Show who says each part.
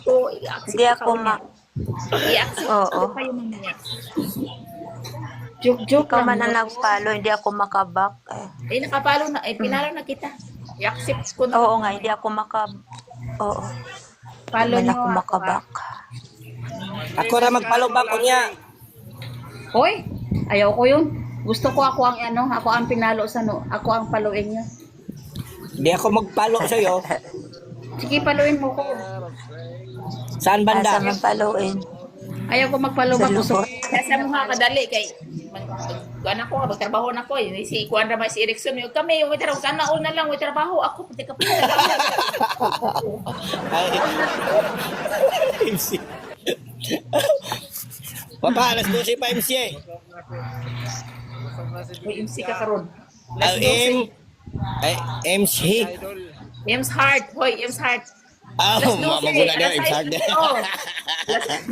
Speaker 1: ko, i-accept
Speaker 2: Hindi
Speaker 1: ko
Speaker 2: ako
Speaker 1: kayo. I-accept
Speaker 2: Oo.
Speaker 1: ko kayo mamaya. Joke
Speaker 2: Ikaw
Speaker 1: lang.
Speaker 2: man ang
Speaker 1: No?
Speaker 2: nag-follow, hindi ako makabak.
Speaker 1: Eh, nakapalo na. Eh, pinalo na kita. I-accept ko na
Speaker 2: Oo
Speaker 1: lang
Speaker 2: nga,
Speaker 1: mamaya.
Speaker 2: hindi ako Oo, hindi
Speaker 1: Follow
Speaker 2: man
Speaker 1: nyo
Speaker 2: ako
Speaker 1: ako, ha?
Speaker 2: makabak.
Speaker 3: Ako ra magpalubak ko niya.
Speaker 1: Hoy, ayaw ko yun. Gusto ko ako ang ako ang pinalo sa ako ang paluin nyo.
Speaker 3: Di ako magpalo sa iyo.
Speaker 1: Sige, paluin mo ko.
Speaker 3: Saan banda?
Speaker 2: Asa man paluin?
Speaker 1: Ayaw ko magpalubak.
Speaker 2: Sa
Speaker 1: Gusto ko.
Speaker 2: lubot.
Speaker 1: Kaya mo nga kadali kay ano ko, magtrabaho na ko. Si Kuan Ramay, si Erickson. Yung kami, yung may trabaho. Sana all na lang, may trabaho. Ako, pati ka pa.
Speaker 3: Ay. MC. Papa, alas 12 pa MC eh.
Speaker 1: May MC ka karon.
Speaker 3: Ay, MC.
Speaker 1: Ems Heart. Hoy, Ems Heart.
Speaker 3: Ah,
Speaker 1: Alas 12,
Speaker 3: magula na
Speaker 1: alas
Speaker 3: MC.
Speaker 1: 6.